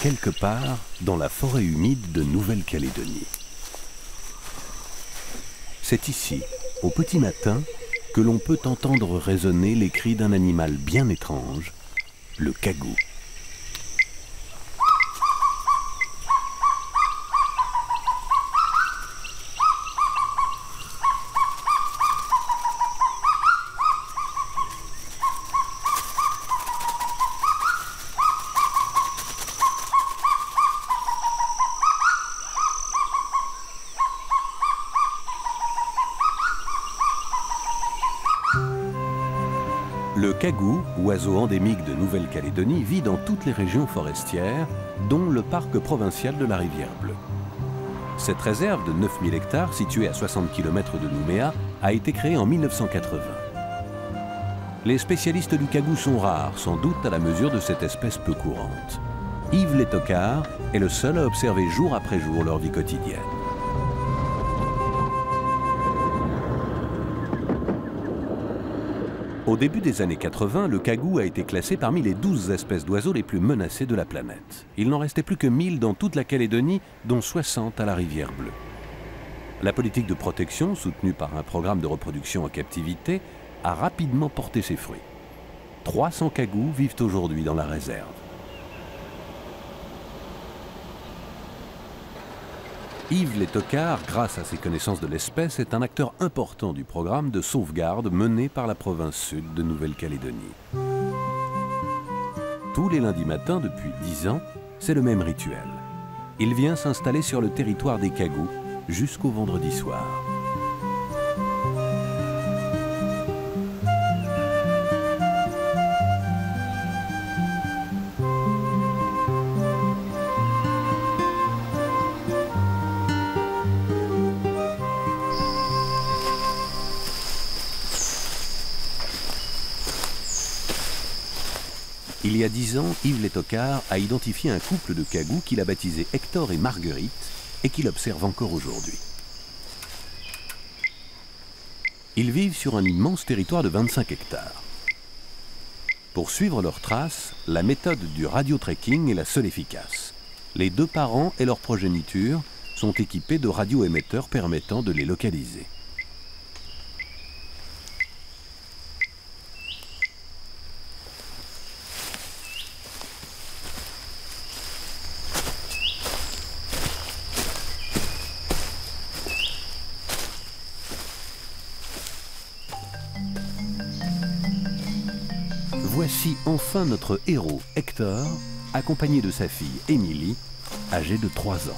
quelque part dans la forêt humide de Nouvelle-Calédonie. C'est ici, au petit matin, que l'on peut entendre résonner les cris d'un animal bien étrange, le cagou. Le cagou, oiseau endémique de Nouvelle-Calédonie, vit dans toutes les régions forestières, dont le parc provincial de la Rivière-Bleue. Cette réserve de 9000 hectares, située à 60 km de Nouméa, a été créée en 1980. Les spécialistes du cagou sont rares, sans doute à la mesure de cette espèce peu courante. Yves Létocard est le seul à observer jour après jour leur vie quotidienne. Au début des années 80, le cagou a été classé parmi les 12 espèces d'oiseaux les plus menacées de la planète. Il n'en restait plus que 1000 dans toute la Calédonie, dont 60 à la Rivière-Bleue. La politique de protection, soutenue par un programme de reproduction en captivité, a rapidement porté ses fruits. 300 cagous vivent aujourd'hui dans la réserve. Yves Létocard, grâce à ses connaissances de l'espèce, est un acteur important du programme de sauvegarde mené par la province sud de Nouvelle-Calédonie. Tous les lundis matins, depuis 10 ans, c'est le même rituel. Il vient s'installer sur le territoire des cagous jusqu'au vendredi soir. Il y a 10 ans, Yves Létocard a identifié un couple de cagous qu'il a baptisé Hector et Marguerite et qu'il observe encore aujourd'hui. Ils vivent sur un immense territoire de 25 hectares. Pour suivre leurs traces, la méthode du radiotracking est la seule efficace. Les deux parents et leur progéniture sont équipés de radioémetteurs permettant de les localiser. Voici enfin notre héros, Hector, accompagné de sa fille, Émilie, âgée de 3 ans.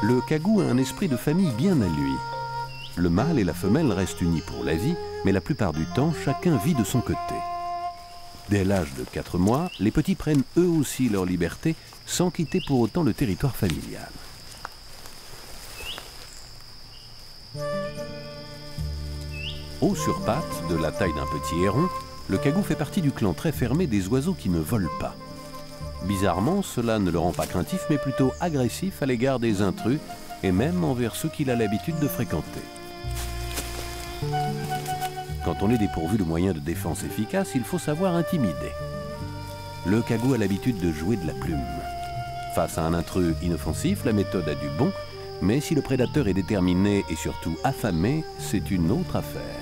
Le cagou a un esprit de famille bien à lui. Le mâle et la femelle restent unis pour la vie, mais la plupart du temps, chacun vit de son côté. Dès l'âge de 4 mois, les petits prennent eux aussi leur liberté sans quitter pour autant le territoire familial. Haut sur pattes, de la taille d'un petit héron, le cagou fait partie du clan très fermé des oiseaux qui ne volent pas. Bizarrement, cela ne le rend pas craintif, mais plutôt agressif à l'égard des intrus et même envers ceux qu'il a l'habitude de fréquenter. Quand on est dépourvu de moyens de défense efficaces, il faut savoir intimider. Le cagou a l'habitude de jouer de la plume. Face à un intrus inoffensif, la méthode a du bon, mais si le prédateur est déterminé et surtout affamé, c'est une autre affaire.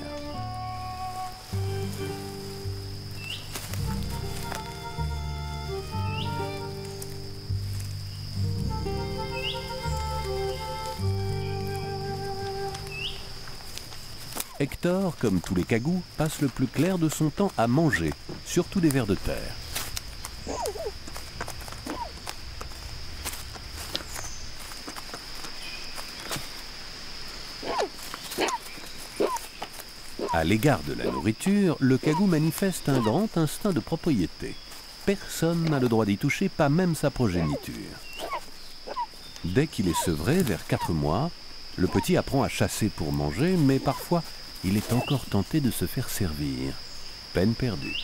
Hector, comme tous les cagous, passe le plus clair de son temps à manger, surtout des vers de terre. À l'égard de la nourriture, le cagou manifeste un grand instinct de propriété. Personne n'a le droit d'y toucher, pas même sa progéniture. Dès qu'il est sevré, vers 4 mois, le petit apprend à chasser pour manger, mais parfois, il est encore tenté de se faire servir. Peine perdue.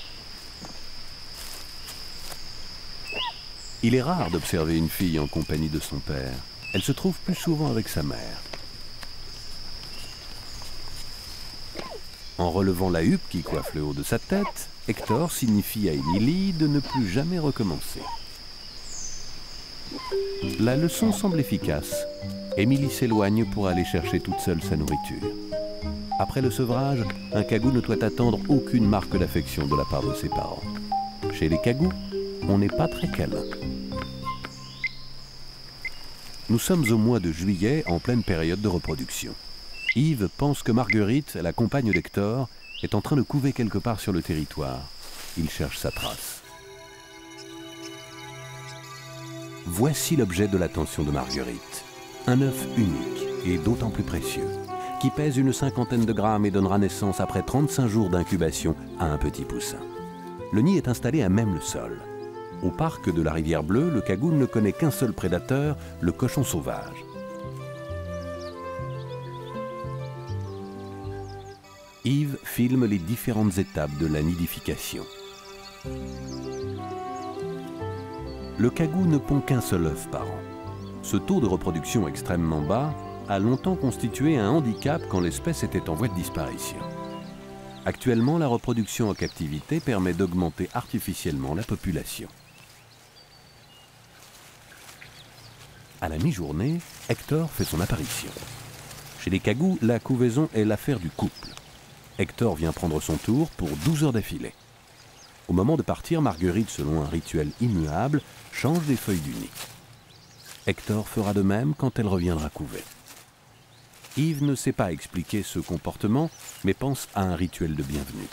Il est rare d'observer une fille en compagnie de son père. Elle se trouve plus souvent avec sa mère. En relevant la huppe qui coiffe le haut de sa tête, Hector signifie à Émilie de ne plus jamais recommencer. La leçon semble efficace. Émilie s'éloigne pour aller chercher toute seule sa nourriture. Après le sevrage, un cagou ne doit attendre aucune marque d'affection de la part de ses parents. Chez les cagous, on n'est pas très câlin. Nous sommes au mois de juillet, en pleine période de reproduction. Yves pense que Marguerite, la compagne d'Hector, est en train de couver quelque part sur le territoire. Il cherche sa trace. Voici l'objet de l'attention de Marguerite. Un œuf unique et d'autant plus précieux, qui pèse une 50aine de grammes et donnera naissance après 35 jours d'incubation à un petit poussin. Le nid est installé à même le sol. Au parc de la Rivière Bleue, le cagoule ne connaît qu'un seul prédateur, le cochon sauvage. Yves filme les différentes étapes de la nidification. Le cagou ne pond qu'un seul œuf par an. Ce taux de reproduction extrêmement bas a longtemps constitué un handicap quand l'espèce était en voie de disparition. Actuellement, la reproduction en captivité permet d'augmenter artificiellement la population. À la mi-journée, Hector fait son apparition. Chez les cagous, la couvaison est l'affaire du couple. Hector vient prendre son tour pour 12 heures d'affilée. Au moment de partir, Marguerite, selon un rituel immuable, change les feuilles du nid. Hector fera de même quand elle reviendra couver. Yves ne sait pas expliquer ce comportement, mais pense à un rituel de bienvenue.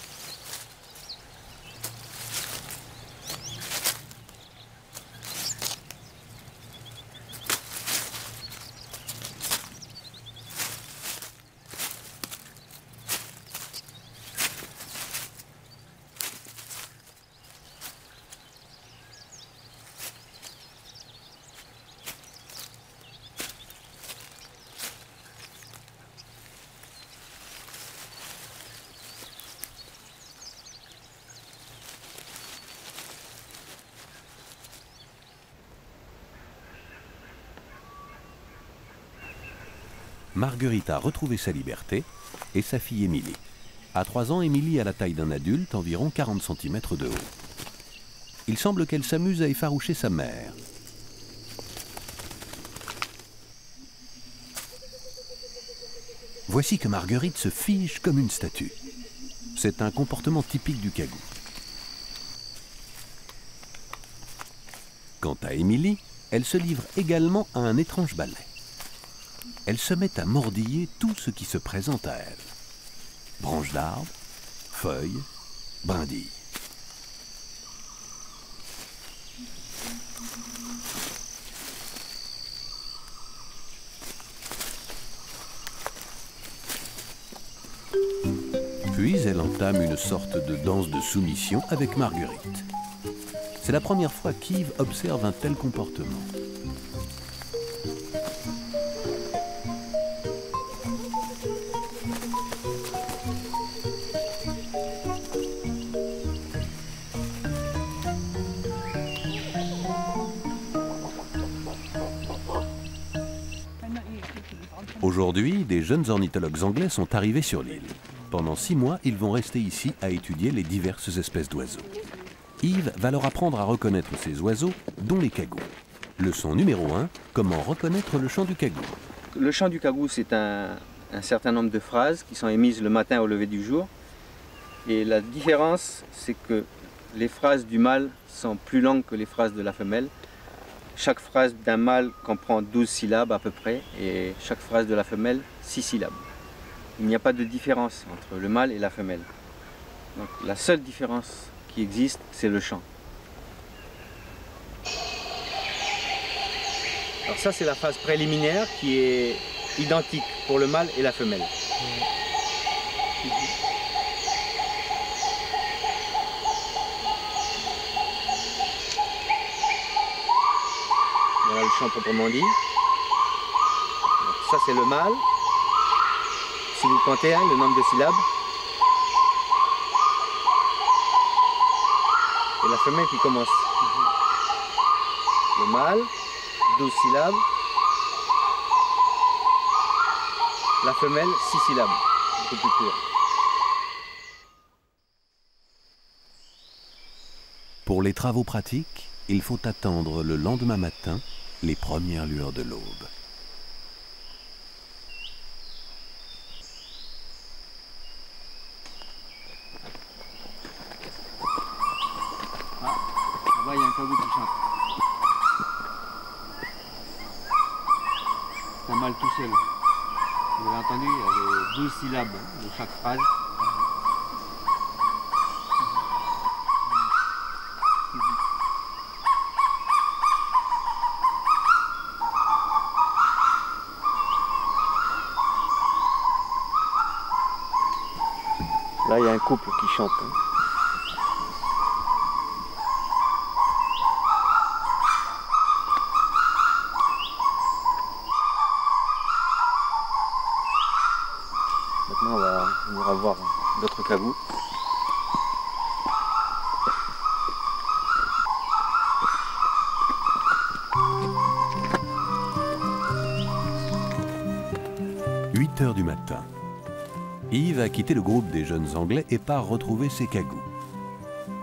Marguerite a retrouvé sa liberté et sa fille Émilie. À 3 ans, Émilie a la taille d'un adulte, environ 40 cm de haut. Il semble qu'elle s'amuse à effaroucher sa mère. Voici que Marguerite se fige comme une statue. C'est un comportement typique du cagou. Quant à Émilie, elle se livre également à un étrange ballet. Elle se met à mordiller tout ce qui se présente à elle. Branches d'arbres, feuilles, brindilles. Puis elle entame une sorte de danse de soumission avec Marguerite. C'est la première fois qu'Yves observe un tel comportement. Aujourd'hui, des jeunes ornithologues anglais sont arrivés sur l'île. Pendant 6 mois, ils vont rester ici à étudier les diverses espèces d'oiseaux. Yves va leur apprendre à reconnaître ces oiseaux, dont les cagous. Leçon numéro 1, comment reconnaître le chant du cagou. Le chant du cagou, c'est un certain nombre de phrases qui sont émises le matin au lever du jour. Et la différence, c'est que les phrases du mâle sont plus longues que les phrases de la femelle. Chaque phrase d'un mâle comprend 12 syllabes à peu près, et chaque phrase de la femelle, 6 syllabes. Il n'y a pas de différence entre le mâle et la femelle. Donc, la seule différence qui existe, c'est le chant. Alors ça, c'est la phase préliminaire qui est identique pour le mâle et la femelle. Voilà le chant proprement dit. Donc, ça, c'est le mâle. Si vous comptez le nombre de syllabes. Et la femelle qui commence. Le mâle, 12 syllabes. La femelle, 6 syllabes, un peu plus court. Pour les travaux pratiques, il faut attendre le lendemain matin les premières lueurs de l'aube. Ah, là-bas il y a un cagou qui chante. C'est un mâle tout seul. Vous avez entendu, il y a les 12 syllabes de chaque phrase. Là, il y a un couple qui chante. Maintenant, on ira voir d'autres cagous. « 8 heures du matin. Yves a quitté le groupe des jeunes Anglais et part retrouver ses cagous.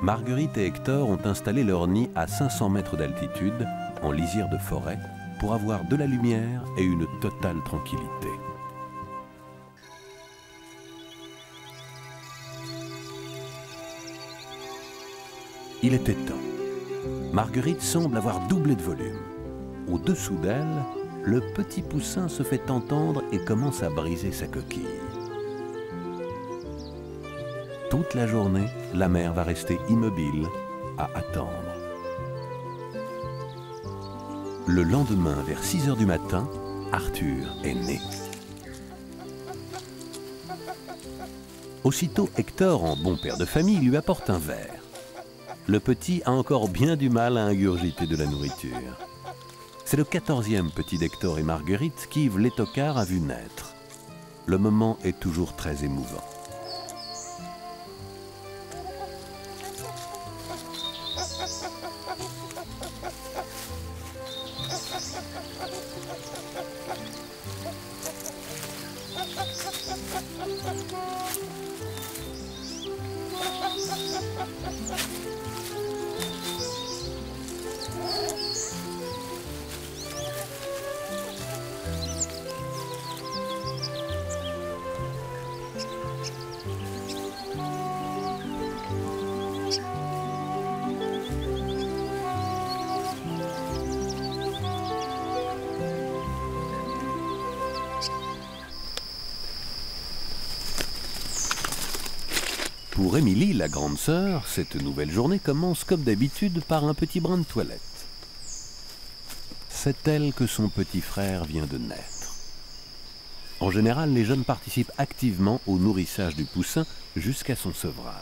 Marguerite et Hector ont installé leur nid à 500 mètres d'altitude, en lisière de forêt, pour avoir de la lumière et une totale tranquillité. Il était temps. Marguerite semble avoir doublé de volume. Au-dessous d'elle, le petit poussin se fait entendre et commence à briser sa coquille. Toute la journée, la mère va rester immobile, à attendre. Le lendemain, vers 6 heures du matin, Arthur est né. Aussitôt, Hector, en bon père de famille, lui apporte un verre. Le petit a encore bien du mal à ingurgiter de la nourriture. C'est le 14e petit d'Hector et Marguerite qu'Yves Létocard a vu naître. Le moment est toujours très émouvant. Pour Émilie, la grande sœur, cette nouvelle journée commence comme d'habitude par un petit brin de toilette. C'est elle que son petit frère vient de naître. En général, les jeunes participent activement au nourrissage du poussin jusqu'à son sevrage.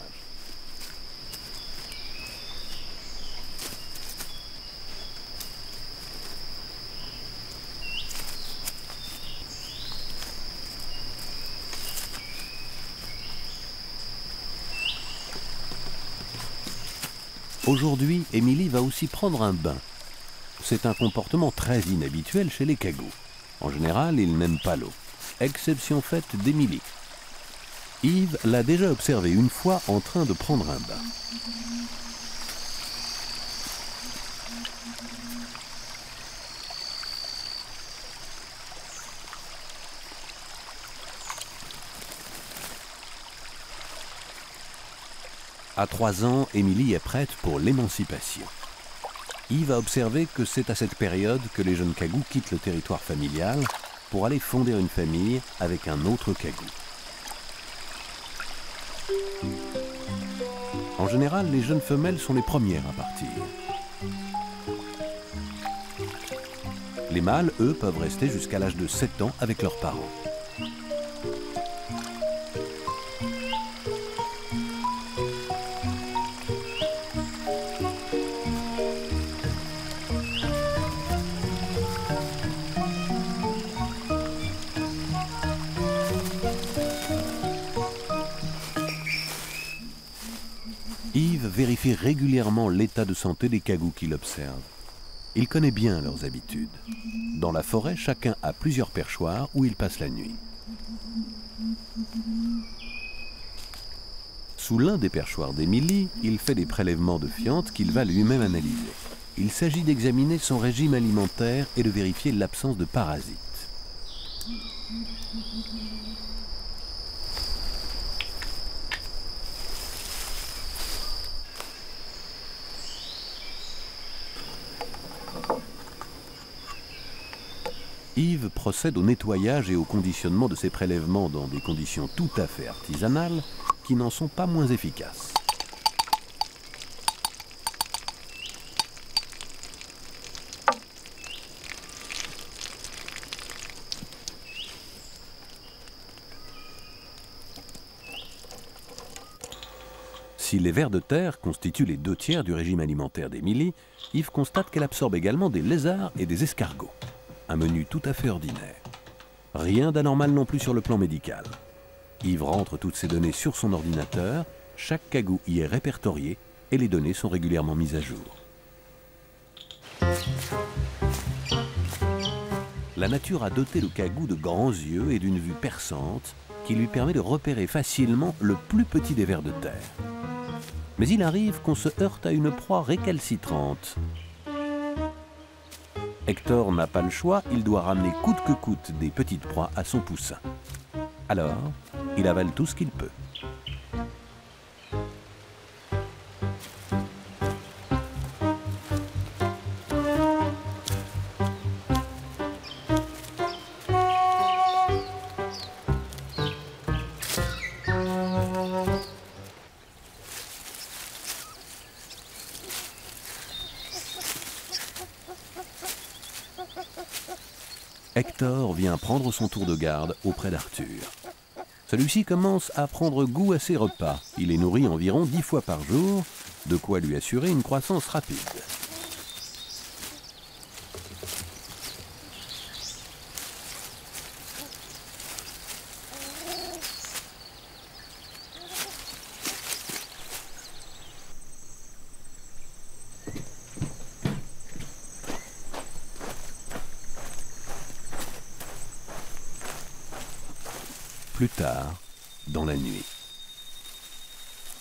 Aujourd'hui, Émilie va aussi prendre un bain. C'est un comportement très inhabituel chez les cagous. En général, ils n'aiment pas l'eau. Exception faite d'Émilie. Yves l'a déjà observée une fois en train de prendre un bain. À 3 ans, Émilie est prête pour l'émancipation. Yves a observé que c'est à cette période que les jeunes cagous quittent le territoire familial pour aller fonder une famille avec un autre cagou. En général, les jeunes femelles sont les premières à partir. Les mâles, eux, peuvent rester jusqu'à l'âge de 7 ans avec leurs parents. Yves vérifie régulièrement l'état de santé des cagous qu'il observe. Il connaît bien leurs habitudes. Dans la forêt, chacun a plusieurs perchoirs où il passe la nuit. Sous l'un des perchoirs d'Émilie, il fait des prélèvements de fientes qu'il va lui-même analyser. Il s'agit d'examiner son régime alimentaire et de vérifier l'absence de parasites. Yves procède au nettoyage et au conditionnement de ces prélèvements dans des conditions tout à fait artisanales qui n'en sont pas moins efficaces. Si les vers de terre constituent les 2/3 du régime alimentaire d'Émilie, Yves constate qu'elle absorbe également des lézards et des escargots. Un menu tout à fait ordinaire. Rien d'anormal non plus sur le plan médical. Yves rentre toutes ces données sur son ordinateur, chaque cagou y est répertorié et les données sont régulièrement mises à jour. La nature a doté le cagou de grands yeux et d'une vue perçante qui lui permet de repérer facilement le plus petit des vers de terre. Mais il arrive qu'on se heurte à une proie récalcitrante. Hector n'a pas le choix, il doit ramener coûte que coûte des petites proies à son poussin. Alors, il avale tout ce qu'il peut. Hector vient prendre son tour de garde auprès d'Arthur. Celui-ci commence à prendre goût à ses repas. Il est nourri environ 10 fois par jour, de quoi lui assurer une croissance rapide. Plus tard, dans la nuit.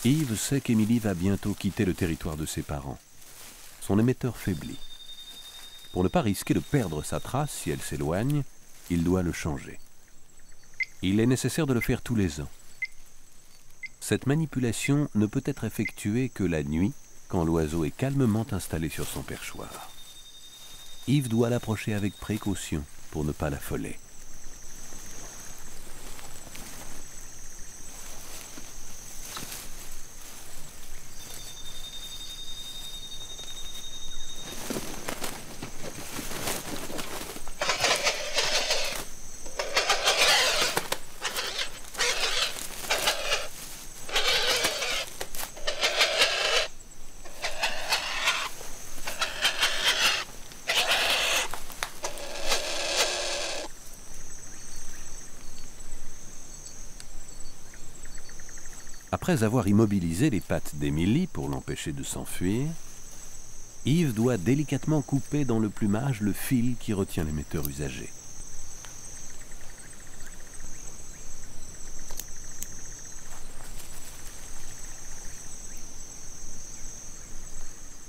Yves sait qu'Émilie va bientôt quitter le territoire de ses parents. Son émetteur faiblit. Pour ne pas risquer de perdre sa trace si elle s'éloigne, il doit le changer. Il est nécessaire de le faire tous les ans. Cette manipulation ne peut être effectuée que la nuit, quand l'oiseau est calmement installé sur son perchoir. Yves doit l'approcher avec précaution pour ne pas l'affoler. Après avoir immobilisé les pattes d'Émilie pour l'empêcher de s'enfuir, Yves doit délicatement couper dans le plumage le fil qui retient l'émetteur usagé.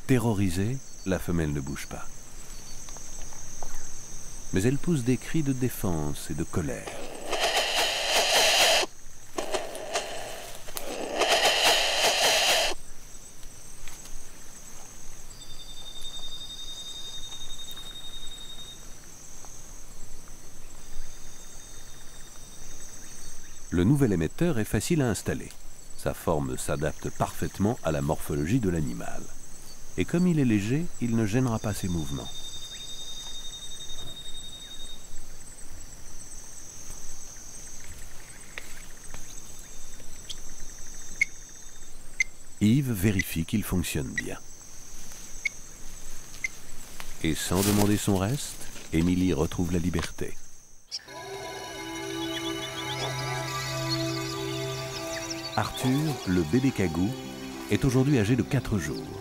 Terrorisée, la femelle ne bouge pas. Mais elle pousse des cris de défense et de colère. Le nouvel émetteur est facile à installer. Sa forme s'adapte parfaitement à la morphologie de l'animal. Et comme il est léger, il ne gênera pas ses mouvements. Yves vérifie qu'il fonctionne bien. Et sans demander son reste, Émilie retrouve la liberté. Arthur, le bébé cagou, est aujourd'hui âgé de 4 jours.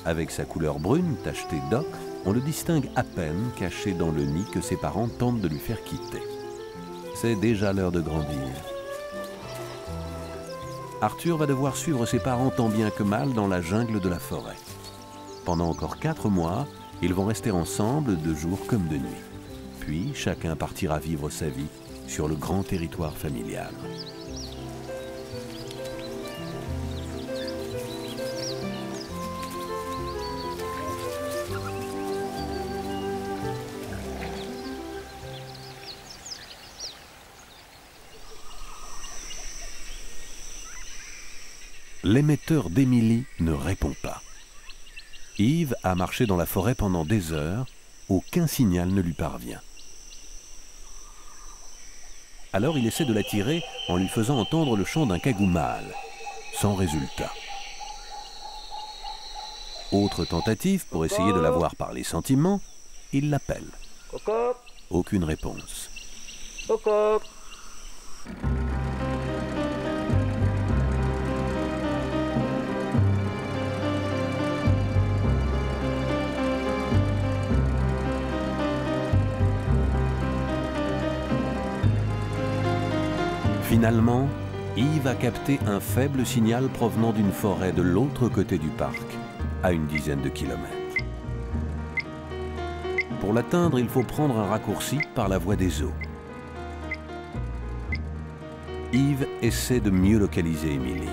Avec sa couleur brune tachetée d'ocre, on le distingue à peine caché dans le nid que ses parents tentent de lui faire quitter. C'est déjà l'heure de grandir. Arthur va devoir suivre ses parents tant bien que mal dans la jungle de la forêt. Pendant encore 4 mois, ils vont rester ensemble de jour comme de nuit. Puis chacun partira vivre sa vie sur le grand territoire familial. L'émetteur d'Émilie ne répond pas. Yves a marché dans la forêt pendant des heures, aucun signal ne lui parvient. Alors il essaie de l'attirer en lui faisant entendre le chant d'un cagou mâle, sans résultat. Autre tentative pour essayer de l'avoir par les sentiments, il l'appelle. Aucune réponse. Finalement, Yves a capté un faible signal provenant d'une forêt de l'autre côté du parc, à une dizaine de kilomètres. Pour l'atteindre, il faut prendre un raccourci par la voie des eaux. Yves essaie de mieux localiser Émilie.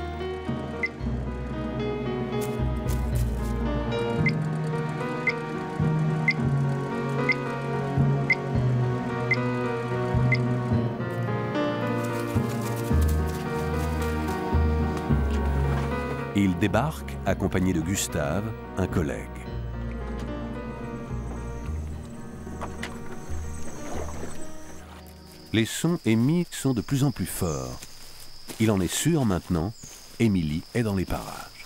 Il débarque accompagné de Gustave, un collègue. Les sons émis sont de plus en plus forts. Il en est sûr maintenant, Émilie est dans les parages.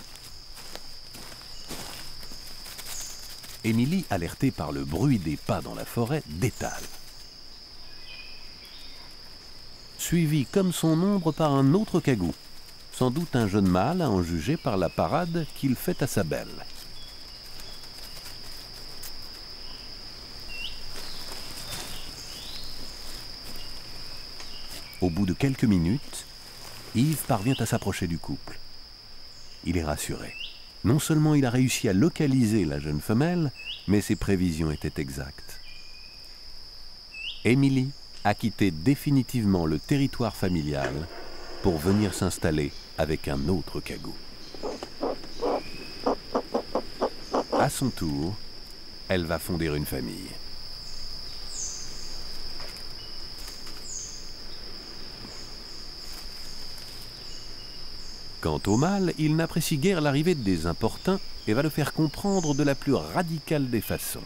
Émilie, alertée par le bruit des pas dans la forêt, détale. Suivie comme son ombre par un autre cagou. Sans doute un jeune mâle à en juger par la parade qu'il fait à sa belle. Au bout de quelques minutes, Yves parvient à s'approcher du couple. Il est rassuré. Non seulement il a réussi à localiser la jeune femelle, mais ses prévisions étaient exactes. Émilie a quitté définitivement le territoire familial pour venir s'installer avec un autre cagou. À son tour, elle va fonder une famille. Quant au mâle, il n'apprécie guère l'arrivée des importuns et va le faire comprendre de la plus radicale des façons.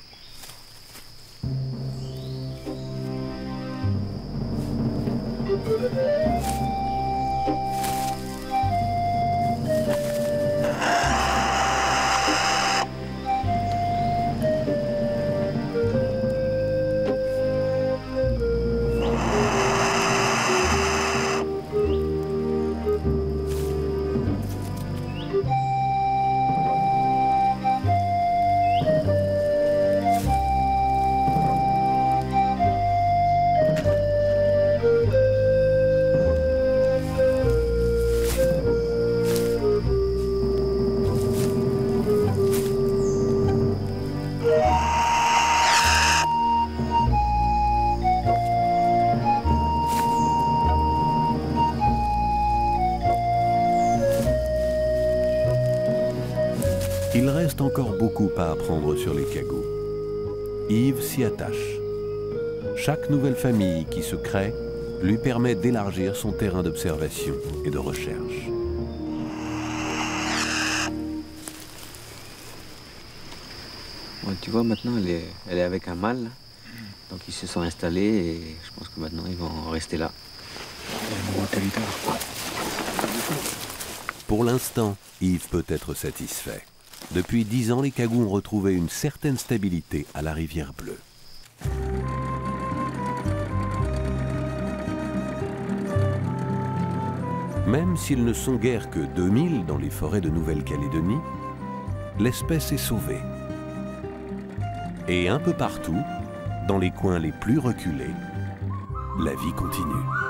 Il reste encore beaucoup à apprendre sur les cagous. Yves s'y attache. Chaque nouvelle famille qui se crée lui permet d'élargir son terrain d'observation et de recherche. Ouais, tu vois, maintenant, elle est avec un mâle. Donc ils se sont installés et je pense que maintenant, ils vont rester là. Pour l'instant, Yves peut être satisfait. Depuis 10 ans, les cagous ont retrouvé une certaine stabilité à la rivière Bleue. Même s'ils ne sont guère que 2000 dans les forêts de Nouvelle-Calédonie, l'espèce est sauvée. Et un peu partout, dans les coins les plus reculés, la vie continue.